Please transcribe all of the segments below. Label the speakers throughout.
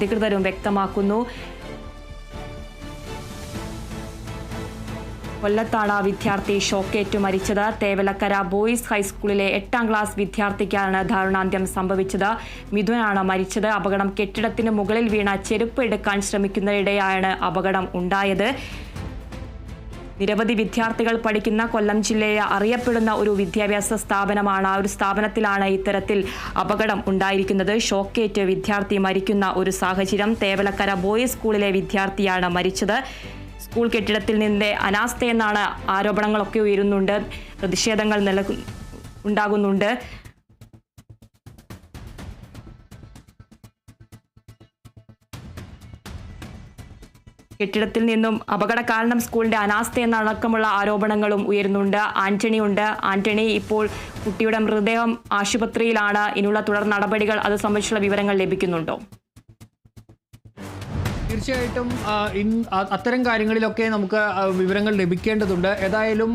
Speaker 1: അധികൃതരും വ്യക്തമാക്കുന്നു. കൊല്ലത്താണ് വിദ്യാർത്ഥി ഷോക്കേറ്റു മരിച്ചത്. തേവലക്കര ബോയ്സ് ഹൈസ്കൂളിലെ 8ാം ക്ലാസ് വിദ്യാർത്ഥിക്കാണ് ദാരുണാന്ത്യം സംഭവിച്ചത്. മിഥുനാണ് മരിച്ചത്. അപകടം കെട്ടിടത്തിന് മുകളിൽ വീണ ചെരുപ്പ് എടുക്കാൻ ശ്രമിക്കുന്നതിനിടെയാണ് അപകടം ഉണ്ടായത്. നിരവധി വിദ്യാർത്ഥികൾ പഠിക്കുന്ന കൊല്ലം ജില്ലയെ അറിയപ്പെടുന്ന ഒരു വിദ്യാഭ്യാസ സ്ഥാപനമാണ്. ആ ഒരു സ്ഥാപനത്തിലാണ് ഇത്തരത്തിൽ അപകടം ഉണ്ടായിരിക്കുന്നത്. ഷോക്കേറ്റ് വിദ്യാർത്ഥി മരിക്കുന്ന ഒരു സാഹചര്യം. തേവലക്കര ബോയ്സ് സ്കൂളിലെ വിദ്യാർത്ഥിയാണ് മരിച്ചത്. സ്കൂൾ കെട്ടിടത്തിൽ നിന്ന് അനാസ്ഥയെന്നാണ് ആരോപണങ്ങളൊക്കെ ഉയരുന്നുണ്ട്. പ്രതിഷേധങ്ങൾ ഉണ്ടാകുന്നുണ്ട്. കെട്ടിടത്തിൽ നിന്നും അപകട കാരണം സ്കൂളിന്റെ അനാസ്ഥയെന്നടക്കമുള്ള ആരോപണങ്ങളും ഉയരുന്നുണ്ട്. ആന്റണി ഇപ്പോൾ കുട്ടിയുടെ മൃതദേഹം ആശുപത്രിയിലാണ്. ഇനിയുള്ള തുടർ നടപടികൾ അത് സംബന്ധിച്ചുള്ള വിവരങ്ങൾ ലഭിക്കുന്നുണ്ടോ?
Speaker 2: തീർച്ചയായിട്ടും അത്തരം കാര്യങ്ങളിലൊക്കെ നമുക്ക് വിവരങ്ങൾ ലഭിക്കേണ്ടതുണ്ട്. ഏതായാലും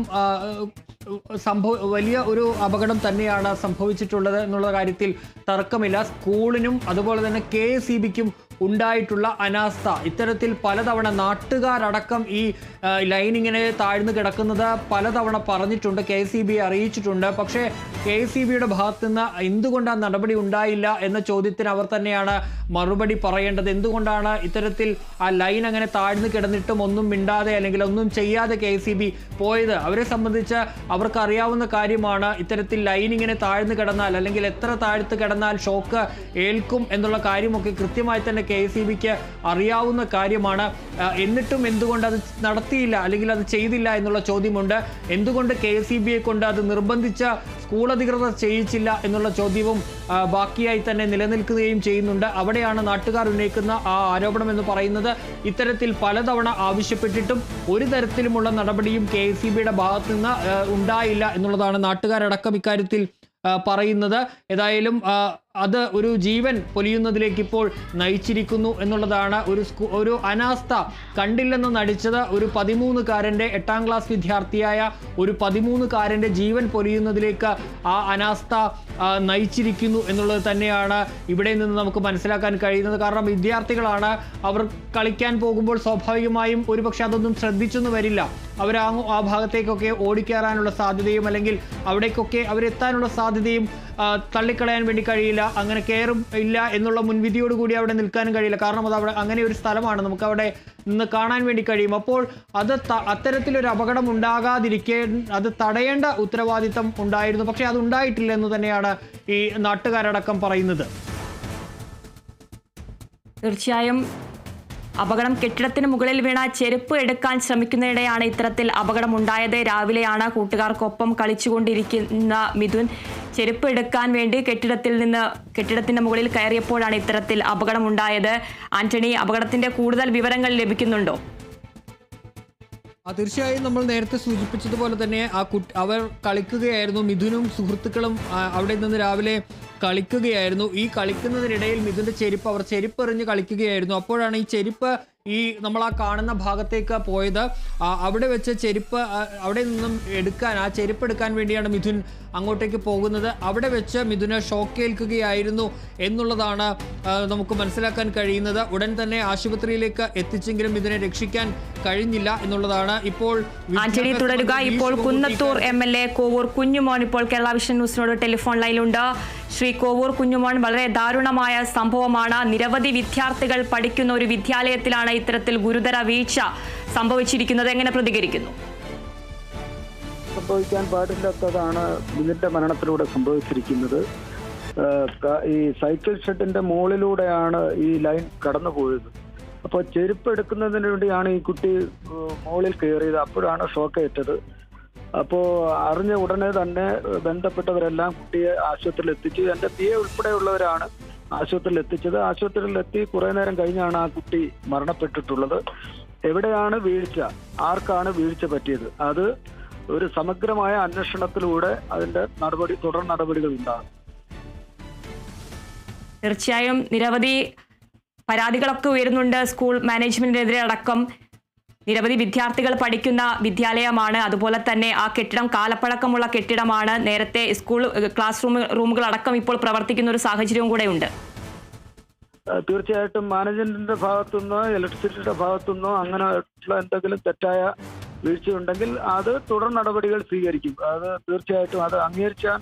Speaker 2: വലിയ ഒരു അപകടം തന്നെയാണ് സംഭവിച്ചിട്ടുള്ളത് എന്നുള്ള കാര്യത്തിൽ തർക്കമില്ല. സ്കൂളിനും അതുപോലെ തന്നെ KSEBിക്കും ഉണ്ടായിട്ടുള്ള അനാസ്ഥ ഇത്തരത്തിൽ പലതവണ നാട്ടുകാരടക്കം ഈ ലൈൻ ഇങ്ങനെ താഴ്ന്നു കിടക്കുന്നത് പലതവണ പറഞ്ഞിട്ടുണ്ട്, KSEBിയെ അറിയിച്ചിട്ടുണ്ട്. പക്ഷേ KSEBിയുടെ ഭാഗത്തുനിന്ന് എന്തുകൊണ്ടാണ് നടപടി ഉണ്ടായില്ല എന്ന ചോദ്യത്തിന് അവർ തന്നെയാണ് മറുപടി പറയേണ്ടത്. എന്തുകൊണ്ടാണ് ഇത്തരത്തിൽ ആ ലൈൻ അങ്ങനെ താഴ്ന്നു കിടന്നിട്ടും ഒന്നും മിണ്ടാതെ അല്ലെങ്കിൽ ഒന്നും ചെയ്യാതെ KSEB പോയത്? അവരെ സംബന്ധിച്ച് അവർക്ക് അറിയാവുന്ന കാര്യമാണ്. ഇത്തരത്തിൽ ലൈൻ ഇങ്ങനെ താഴ്ന്നു കിടന്നാൽ അല്ലെങ്കിൽ എത്ര താഴ്ത്ത് കിടന്നാൽ ഷോക്ക് ഏൽക്കും എന്നുള്ള കാര്യമൊക്കെ കൃത്യമായി തന്നെ KSEBിക്ക് അറിയാവുന്ന കാര്യമാണ്. എന്നിട്ടും എന്തുകൊണ്ട് അത് നടത്തിയില്ല അല്ലെങ്കിൽ അത് ചെയ്തില്ല എന്നുള്ള ചോദ്യമുണ്ട്. എന്തുകൊണ്ട് KSEBിയെ കൊണ്ട് അത് നിർബന്ധിച്ച സ്കൂൾ അധികൃതർ ചെയ്യിച്ചില്ല എന്നുള്ള ചോദ്യവും ബാക്കിയായി തന്നെ നിലനിൽക്കുകയും ചെയ്യുന്നുണ്ട്. അവിടെയാണ് നാട്ടുകാർ ഉന്നയിക്കുന്ന ആ ആരോപണം എന്ന് പറയുന്നത്. ഇത്തരത്തിൽ പലതവണ ആവശ്യപ്പെട്ടിട്ടും ഒരു തരത്തിലുമുള്ള നടപടിയും KSEBിയുടെ ഭാഗത്തു നിന്ന് ഉണ്ടായില്ല എന്നുള്ളതാണ് നാട്ടുകാരടക്കം ഇക്കാര്യത്തിൽ പറയുന്നത്. ഏതായാലും അത് ഒരു ജീവൻ പൊലിയുന്നതിലേക്ക് ഇപ്പോൾ നയിച്ചിരിക്കുന്നു എന്നുള്ളതാണ്. ഒരു അനാസ്ഥ കണ്ടില്ലെന്ന് നടിച്ചത് ഒരു 13കാരൻ്റെ 8ാം ക്ലാസ് വിദ്യാർത്ഥിയായ ഒരു 13കാരൻ്റെ ജീവൻ പൊലിയുന്നതിലേക്ക് ആ അനാസ്ഥ നയിച്ചിരിക്കുന്നു എന്നുള്ളത് തന്നെയാണ് ഇവിടെ നിന്ന് നമുക്ക് മനസ്സിലാക്കാൻ കഴിയുന്നത്. കാരണം വിദ്യാർത്ഥികളാണ്, അവർ കളിക്കാൻ പോകുമ്പോൾ സ്വാഭാവികമായും ഒരുപക്ഷെ അതൊന്നും ശ്രദ്ധിച്ചൊന്നും വരില്ല. അവർ ആ ഭാഗത്തേക്കൊക്കെ ഓടിക്കയറാനുള്ള സാധ്യതയും അല്ലെങ്കിൽ അവിടേക്കൊക്കെ അവരെത്താനുള്ള സാധ്യതയും തള്ളിക്കളയാൻ വേണ്ടി കഴിയില്ല. അങ്ങനെ കയറും ഇല്ല എന്നുള്ള മുൻവിധിയോടുകൂടി അവിടെ നിൽക്കാനും കഴിയില്ല. കാരണം അത് അവിടെ അങ്ങനെ ഒരു സ്ഥലമാണ്, നമുക്ക് അവിടെ നിന്ന് കാണാൻ വേണ്ടി കഴിയും. അപ്പോൾ അത് അത്തരത്തിലൊരു അപകടം ഉണ്ടാകാതിരിക്കേ അത് തടയേണ്ട ഉത്തരവാദിത്തം ഉണ്ടായിരുന്നു. പക്ഷേ അത് ഉണ്ടായിട്ടില്ല എന്ന് തന്നെയാണ് ഈ നാട്ടുകാരടക്കം പറയുന്നത്.
Speaker 1: തീർച്ചയായും അപകടം കെട്ടിടത്തിന് മുകളിൽ വീണ ചെരുപ്പ് എടുക്കാൻ ശ്രമിക്കുന്നതിനിടെയാണ് ഇത്തരത്തിൽ അപകടം ഉണ്ടായത്. രാവിലെയാണ് കൂട്ടുകാർക്കൊപ്പം കളിച്ചുകൊണ്ടിരിക്കുന്ന മിഥുൻ ചെരുപ്പ് എടുക്കാൻ വേണ്ടി കെട്ടിടത്തിന്റെ മുകളിൽ കയറിയപ്പോഴാണ് ഇത്തരത്തിൽ അപകടം ഉണ്ടായത്. ആന്റണി, അപകടത്തിന്റെ കൂടുതൽ വിവരങ്ങൾ ലഭിക്കുന്നുണ്ടോ?
Speaker 2: തീർച്ചയായും നമ്മൾ നേരത്തെ സൂചിപ്പിച്ചതുപോലെ തന്നെ അവർ കളിക്കുകയായിരുന്നു. മിഥുനും സുഹൃത്തുക്കളും അവിടെ നിന്ന് രാവിലെ കളിക്കുകയായിരുന്നു. ഈ കളിക്കുന്നതിനിടയിൽ മിഥുന്റെ അവർ ചെരുപ്പെറിഞ്ഞ് കളിക്കുകയായിരുന്നു. അപ്പോഴാണ് ഈ ചെരുപ്പ് നമ്മൾ ആ കാണുന്ന ഭാഗത്തേക്ക് പോയത്. അവിടെ വെച്ച് അവിടെ നിന്നും ആ ചെരുപ്പ് എടുക്കാൻ വേണ്ടിയാണ് മിഥുൻ അങ്ങോട്ടേക്ക് പോകുന്നത്. അവിടെ വെച്ച് മിഥുന് ഷോക്കേൽക്കുകയായിരുന്നു എന്നുള്ളതാണ് നമുക്ക് മനസ്സിലാക്കാൻ കഴിയുന്നത്. ഉടൻ തന്നെ ആശുപത്രിയിലേക്ക് എത്തിച്ചെങ്കിലും മിഥുനെ രക്ഷിക്കാൻ കഴിഞ്ഞില്ല എന്നുള്ളതാണ്. ഇപ്പോൾ
Speaker 1: ആന്റണി തുടരുക. ഇപ്പോൾ കുന്നത്തൂർ MLA കോവൂർ കുഞ്ഞുമോൻ ഇപ്പോൾ കേരള വിഷൻ ന്യൂസിനോട് ടെലിഫോൺ ലൈനിലുണ്ട്. ശ്രീ കോവൂർ കുഞ്ഞുമോൻ, വളരെ ദാരുണമായ സംഭവമാണ്. നിരവധി വിദ്യാർത്ഥികൾ പഠിക്കുന്ന ഒരു വിദ്യാലയത്തിലാണ് ഇത്തരത്തിൽ ഗുരുതര വീഴ്ച സംഭവിച്ചിരിക്കുന്നത്. എങ്ങനെ പ്രതികരിക്കുന്നു?
Speaker 3: സംഭവിക്കാൻ പാടില്ലാത്തതാണ് ഇതിന്റെ മരണത്തിലൂടെ സംഭവിച്ചിരിക്കുന്നത്. ഈ സൈക്കിൾ ഷെഡിന്റെ മുകളിലൂടെയാണ് ഈ ലൈൻ കടന്നുപോയത്. അപ്പോൾ ചെരുപ്പ് എടുക്കുന്നതിന് വേണ്ടിയാണ് ഈ കുട്ടി മുകളിൽ കയറിയത്. അപ്പോഴാണ് ഷോക്കേറ്റത്. അപ്പോൾ അറിഞ്ഞ ഉടനെ തന്നെ ബന്ധപ്പെട്ടവരെല്ലാം കുട്ടിയെ ആശുപത്രിയിൽ എത്തിച്ചു. എൻ്റെ PA ഉൾപ്പെടെയുള്ളവരാണ് ആശുപത്രിയിൽ എത്തിച്ചത്. ആശുപത്രിയിൽ എത്തി കുറേ നേരം കഴിഞ്ഞാണ് ആ കുട്ടി മരണപ്പെട്ടിട്ടുള്ളത്. എവിടെയാണ് വീഴ്ച, ആർക്കാണ് വീഴ്ച പറ്റിയത്, അത് ഒരു സമഗ്രമായ അന്വേഷണത്തിലൂടെ അതിന്റെ തുടർ നടപടികൾ ഉണ്ടാകും.
Speaker 1: തീർച്ചയായും നിരവധി പരാതികളൊക്കെ ഉയരുന്നുണ്ട്. സ്കൂൾ മാനേജ്മെന്റിനെതിരെ അടക്കം നിരവധി വിദ്യാർത്ഥികൾ പഠിക്കുന്ന വിദ്യാലയമാണ്. അതുപോലെ തന്നെ ആ കെട്ടിടം കാലപ്പഴക്കമുള്ള കെട്ടിടമാണ്. നേരത്തെ സ്കൂൾ ക്ലാസ് റൂമുകൾ അടക്കം ഇപ്പോൾ പ്രവർത്തിക്കുന്ന ഒരു സാഹചര്യവും കൂടെ ഉണ്ട്.
Speaker 3: തീർച്ചയായിട്ടും മാനേജ്മെന്റിന്റെ ഭാഗത്തുനിന്നോ ഇലക്ട്രിസിറ്റിയുടെ ഭാഗത്തുനിന്നോ അങ്ങനെയുള്ള എന്തെങ്കിലും തെറ്റായ വീഴ്ചയുണ്ടെങ്കിൽ അത് തുടർ നടപടികൾ സ്വീകരിക്കും. അത് തീർച്ചയായിട്ടും അത് അംഗീകരിക്കാൻ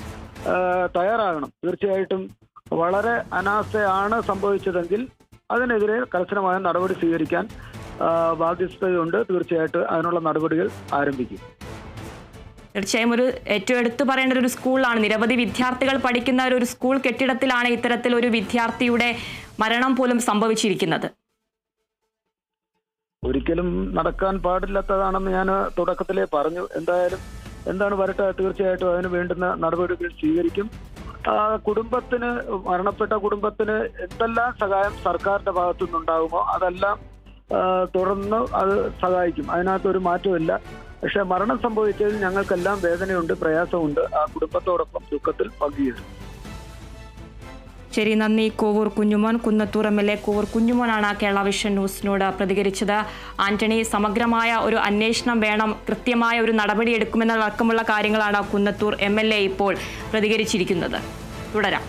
Speaker 3: തയ്യാറാകണം. തീർച്ചയായിട്ടും വളരെ അനാസ്ഥയാണ് സംഭവിച്ചതെങ്കിൽ അതിനെതിരെ കർശനമായ നടപടി സ്വീകരിക്കാൻ ബാധ്യതയുണ്ട്. തീർച്ചയായിട്ടും അതിനുള്ള നടപടികൾ ആരംഭിക്കും.
Speaker 1: തീർച്ചയായും ഏറ്റവും എടുത്തു പറയേണ്ട ഒരു സ്കൂളാണ്. നിരവധി വിദ്യാർത്ഥികൾ പഠിക്കുന്ന ഒരു സ്കൂൾ കെട്ടിടത്തിലാണ് ഇത്തരത്തിൽ ഒരു വിദ്യാർത്ഥിയുടെ മരണം പോലും സംഭവിച്ചിരിക്കുന്നത്.
Speaker 3: ഒരിക്കലും നടക്കാൻ പാടില്ലാത്തതാണെന്ന് ഞാൻ തുടക്കത്തിലേ പറഞ്ഞു. എന്തായാലും എന്താണ് വരട്ടെ, തീർച്ചയായിട്ടും അതിന് വേണ്ടുന്ന നടപടികൾ സ്വീകരിക്കും. കുടുംബത്തിന്, മരണപ്പെട്ട കുടുംബത്തിന് എന്തെല്ലാം സഹായം സർക്കാരിന്റെ ഭാഗത്തു നിന്നുണ്ടാകുമോ അതെല്ലാം തുടർന്ന് അത് സഹായിക്കും. അതിനകത്തൊരു മാറ്റമില്ല. പക്ഷെ മരണം സംഭവിച്ചതിൽ ഞങ്ങൾക്കെല്ലാം വേദനയുണ്ട്, പ്രയാസമുണ്ട്. ആ കുടുംബത്തോടൊപ്പം ദുഃഖത്തിൽ പങ്കുചേരും.
Speaker 1: ശരി, നന്ദി. കോവൂർ കുഞ്ഞുമോൻ, കുന്നത്തൂർ MLA കോവൂർ കുഞ്ഞുമോനാണ് കേരള വിഷൻ ന്യൂസിനോട് പ്രതികരിച്ചത്. ആന്റണി, സമഗ്രമായ ഒരു അന്വേഷണം വേണം, കൃത്യമായ ഒരു നടപടി എടുക്കുമെന്നതടക്കമുള്ള കാര്യങ്ങളാണ് കുന്നത്തൂർ MLA ഇപ്പോൾ പ്രതികരിച്ചിരിക്കുന്നത്. തുടരാം.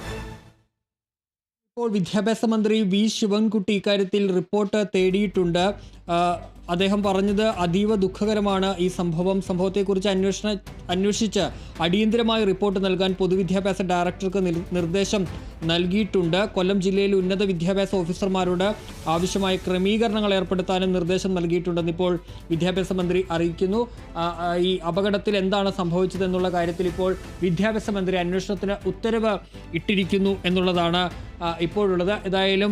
Speaker 2: ഇപ്പോൾ വിദ്യാഭ്യാസ മന്ത്രി വി ശിവൻകുട്ടി ഇക്കാര്യത്തിൽ റിപ്പോർട്ട് തേടിയിട്ടുണ്ട്. അദ്ദേഹം പറഞ്ഞത് അതീവ ദുഃഖകരമാണ് ഈ സംഭവത്തെക്കുറിച്ച് അന്വേഷിച്ച് അടിയന്തരമായ റിപ്പോർട്ട് നൽകാൻ പൊതുവിദ്യാഭ്യാസ ഡയറക്ടർക്ക് നിർദ്ദേശം നൽകിയിട്ടുണ്ട്. കൊല്ലം ജില്ലയിൽ ഉന്നത വിദ്യാഭ്യാസ ഓഫീസർമാരോട് ആവശ്യമായ ക്രമീകരണങ്ങൾ ഏർപ്പെടുത്താനും നിർദ്ദേശം നൽകിയിട്ടുണ്ടെന്ന് ഇപ്പോൾ വിദ്യാഭ്യാസ മന്ത്രി അറിയിക്കുന്നു. ഈ അപകടത്തിൽ എന്താണ് സംഭവിച്ചതെന്നുള്ള കാര്യത്തിൽ ഇപ്പോൾ വിദ്യാഭ്യാസ മന്ത്രി അന്വേഷണത്തിന് ഉത്തരവ് ഇട്ടിരിക്കുന്നു എന്നുള്ളതാണ് ഇപ്പോഴുള്ളത്. ഏതായാലും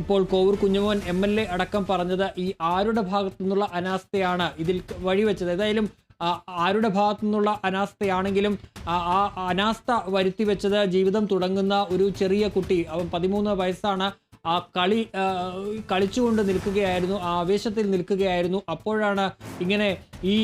Speaker 2: ഇപ്പോൾ കോവൂർ കുഞ്ഞുമോൻ MLA അടക്കം പറഞ്ഞത് ഈ ആരുടെ ഭാഗത്തു നിന്നുള്ള അനാസ്ഥയാണ് ഇതിൽ വഴിവെച്ചത്. ഏതായാലും ആരുടെ ഭാഗത്തു നിന്നുള്ള അനാസ്ഥയാണെങ്കിലും ആ അനാസ്ഥ വരുത്തി വെച്ചത് ജീവിതം തുടങ്ങുന്ന ഒരു ചെറിയ കുട്ടി, അവൻ 13 വയസ്സാണ്. ആ കളിച്ചുകൊണ്ട് നിൽക്കുകയായിരുന്നു, ആ ആവേശത്തിൽ നിൽക്കുകയായിരുന്നു. അപ്പോഴാണ് ഇങ്ങനെ ഈ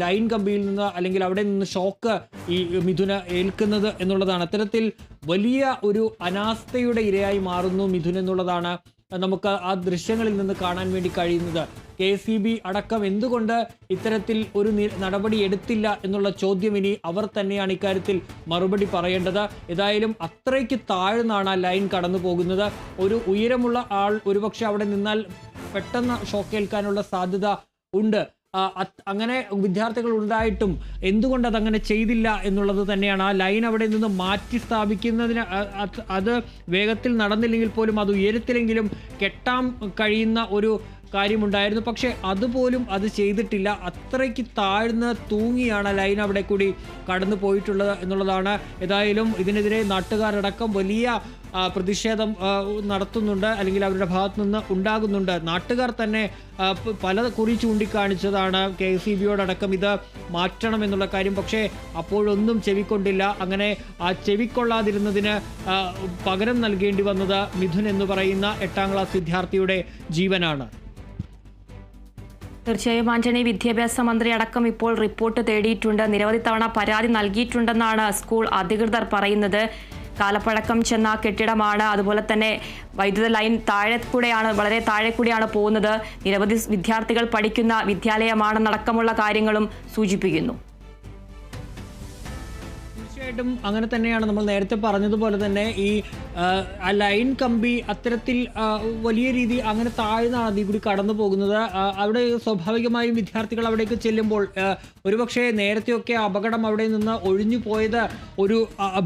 Speaker 2: ലൈൻ കമ്പിയിൽ നിന്ന് അല്ലെങ്കിൽ അവിടെ നിന്ന് ഷോക്ക് ഈ മിഥുന ഏൽക്കുന്നത് എന്നുള്ളതാണ്. അത്തരത്തിൽ വലിയ ഒരു അനാസ്ഥയുടെ ഇരയായി മാറുന്നു മിഥുൻ എന്നുള്ളതാണ് നമുക്ക് ആ ദൃശ്യങ്ങളിൽ നിന്ന് കാണാൻ വേണ്ടി കഴിയുന്നത്. KCB അടക്കം എന്തുകൊണ്ട് ഇത്തരത്തിൽ ഒരു നടപടി എടുത്തില്ല എന്നുള്ള ചോദ്യം ഇനി അവർ തന്നെയാണ് ഇക്കാര്യത്തിൽ മറുപടി പറയേണ്ടത്. ഏതായാലും അത്രയ്ക്ക് താഴ്ന്നാണ് ലൈൻ കടന്നു പോകുന്നത്. ഒരു ഉയരമുള്ള ആൾ ഒരുപക്ഷെ അവിടെ നിന്നാൽ പെട്ടെന്ന് ഷോക്കേൽക്കാനുള്ള സാധ്യത ഉണ്ട്. അങ്ങനെ വിദ്യാർത്ഥികൾ ഉണ്ടായിട്ടും എന്തുകൊണ്ട് അതങ്ങനെ ചെയ്തില്ല എന്നുള്ളത് തന്നെയാണ്. ആ ലൈൻ അവിടെ നിന്ന് മാറ്റി സ്ഥാപിക്കുന്നതിന് അത് വേഗത്തിൽ നടന്നില്ലെങ്കിൽ പോലും അത് ഉയരത്തിലെങ്കിലും കെട്ടാൻ കഴിയുന്ന ഒരു കാര്യമുണ്ടായിരുന്നു. പക്ഷേ അതുപോലും അത് ചെയ്തിട്ടില്ല. അത്രയ്ക്ക് താഴ്ന്ന് തൂങ്ങിയാണ് ലൈൻ അവിടെ കൂടി കടന്നു പോയിട്ടുള്ളത് എന്നുള്ളതാണ്. ഏതായാലും ഇതിനെതിരെ നാട്ടുകാരടക്കം വലിയ പ്രതിഷേധം നടത്തുന്നുണ്ട്, അല്ലെങ്കിൽ അവരുടെ ഭാഗത്തു നിന്ന് ഉണ്ടാകുന്നുണ്ട്. നാട്ടുകാർ തന്നെ പല കുറി ചൂണ്ടിക്കാണിച്ചതാണ് KCBയോടക്കം ഇത് മാറ്റണം എന്നുള്ള കാര്യം. പക്ഷേ അപ്പോഴൊന്നും ചെവിക്കൊണ്ടില്ല. അങ്ങനെ ആ ചെവിക്കൊള്ളാതിരുന്നതിന് പകരം നൽകേണ്ടി വന്നത് മിഥുൻ എന്ന് പറയുന്ന 8ാം ക്ലാസ് വിദ്യാർത്ഥിയുടെ ജീവനാണ്.
Speaker 1: തീർച്ചയായും ആന്റണി, വിദ്യാഭ്യാസ മന്ത്രി അടക്കം ഇപ്പോൾ റിപ്പോർട്ട് തേടിയിട്ടുണ്ട്. നിരവധി തവണ പരാതി നൽകിയിട്ടുണ്ടെന്നാണ് സ്കൂൾ അധികൃതർ പറയുന്നത്. കാലപ്പഴക്കം ചെന്ന കെട്ടിടമാണ്, അതുപോലെ തന്നെ വൈദ്യുത ലൈൻ വളരെ താഴെ കൂടെയാണ് പോകുന്നത്. നിരവധി വിദ്യാർത്ഥികൾ പഠിക്കുന്ന വിദ്യാലയമാണെന്നടക്കമുള്ള കാര്യങ്ങളും സൂചിപ്പിക്കുന്നു.
Speaker 2: തീർച്ചയായിട്ടും അങ്ങനെ തന്നെയാണ്. നമ്മൾ നേരത്തെ പറഞ്ഞതുപോലെ തന്നെ ഈ ലൈൻ കമ്പി അത്തരത്തിൽ വലിയ രീതി അങ്ങനെ താഴ്ന്നാണ് അതിൽ കൂടി കടന്നു പോകുന്നത്. അവിടെ സ്വാഭാവികമായും വിദ്യാർത്ഥികൾ അവിടേക്ക് ചെല്ലുമ്പോൾ ഒരുപക്ഷെ നേരത്തെയൊക്കെ അപകടം അവിടെ നിന്ന് ഒഴിഞ്ഞു പോയത് ഒരു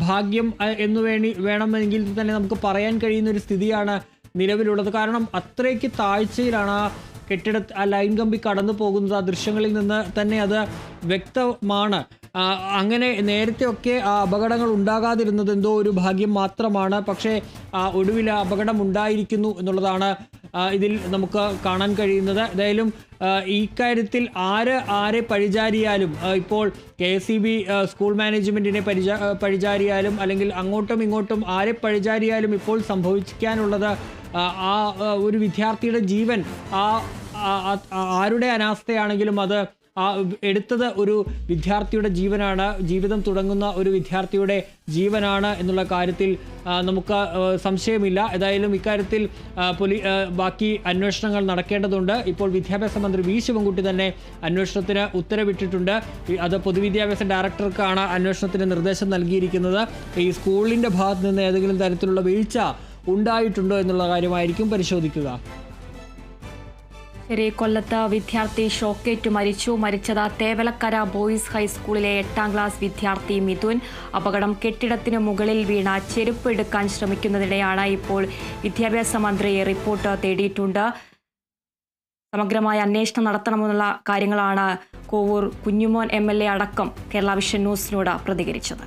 Speaker 2: ഭാഗ്യം എന്ന് വേണമെങ്കിൽ തന്നെ നമുക്ക് പറയാൻ കഴിയുന്ന ഒരു സ്ഥിതിയാണ് നിലവിലുള്ളത്. കാരണം അത്രയ്ക്ക് താഴ്ചയിലാണ് ആ ലൈൻ കമ്പി കടന്നു പോകുന്നത്. ആ ദൃശ്യങ്ങളിൽ നിന്ന് തന്നെ അത് വ്യക്തമാണ്. അങ്ങനെ നേരത്തെയൊക്കെ ആ അപകടങ്ങൾ ഉണ്ടാകാതിരുന്നത് എന്തോ ഒരു ഭാഗ്യം മാത്രമാണ്. പക്ഷേ ഒടുവിൽ അപകടം ഉണ്ടായിരിക്കുന്നു എന്നുള്ളതാണ് ഇതിൽ നമുക്ക് കാണാൻ കഴിയുന്നത്. ഏതായാലും ഇക്കാര്യത്തിൽ ആരെ പഴിചാരിയാലും, ഇപ്പോൾ KCB സ്കൂൾ മാനേജ്മെൻറ്റിനെ പഴിചാരിയാലും അല്ലെങ്കിൽ അങ്ങോട്ടും ഇങ്ങോട്ടും ആരെ പഴിചാരിയാലും ഇപ്പോൾ സംഭവിക്കാനുള്ളത് ആ ഒരു വിദ്യാർത്ഥിയുടെ ജീവൻ ആരുടെ അനാസ്ഥയാണെങ്കിലും അത് എടുത്തത് ഒരു വിദ്യാർത്ഥിയുടെ ജീവനാണ്, ജീവിതം തുടങ്ങുന്ന ഒരു വിദ്യാർത്ഥിയുടെ ജീവനാണ് എന്നുള്ള കാര്യത്തിൽ നമുക്ക് സംശയമില്ല. ഏതായാലും ഇക്കാര്യത്തിൽ ബാക്കി അന്വേഷണങ്ങൾ നടക്കേണ്ടതുണ്ട്. ഇപ്പോൾ വിദ്യാഭ്യാസ മന്ത്രി വി ശിവൻകുട്ടി തന്നെ അന്വേഷണത്തിന് ഉത്തരവിട്ടിട്ടുണ്ട്. അത് പൊതുവിദ്യാഭ്യാസ ഡയറക്ടർക്കാണ് അന്വേഷണത്തിന് നിർദ്ദേശം നൽകിയിരിക്കുന്നത്. ഈ സ്കൂളിൻ്റെ ഭാഗത്ത് നിന്ന് ഏതെങ്കിലും തരത്തിലുള്ള വീഴ്ച ഉണ്ടായിട്ടുണ്ടോ എന്നുള്ള കാര്യമായിരിക്കും പരിശോധിക്കുക.
Speaker 1: ശരി, കൊല്ലത്ത് വിദ്യാർത്ഥി ഷോക്കേറ്റ് മരിച്ചത് തേവലക്കര ബോയ്സ് ഹൈസ്കൂളിലെ 8ാം ക്ലാസ് വിദ്യാർത്ഥി മിഥുൻ. അപകടം കെട്ടിടത്തിന് മുകളിൽ വീണ ചെരുപ്പ് എടുക്കാൻ ശ്രമിക്കുന്നതിനിടെയാണ്. ഇപ്പോൾ വിദ്യാഭ്യാസ മന്ത്രി റിപ്പോർട്ട് തേടിയിട്ടുണ്ട്. സമഗ്രമായ അന്വേഷണം നടത്തണമെന്നുള്ള കാര്യങ്ങളാണ് കോവൂർ കുഞ്ഞുമോൻ MLA അടക്കം കേരള വിഷൻ ന്യൂസിനോട് പ്രതികരിച്ചത്.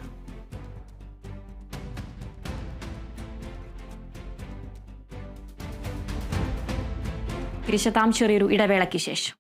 Speaker 1: തിരിച്ചെത്താം ചെറിയൊരു ഇടവേളയ്ക്ക് ശേഷം.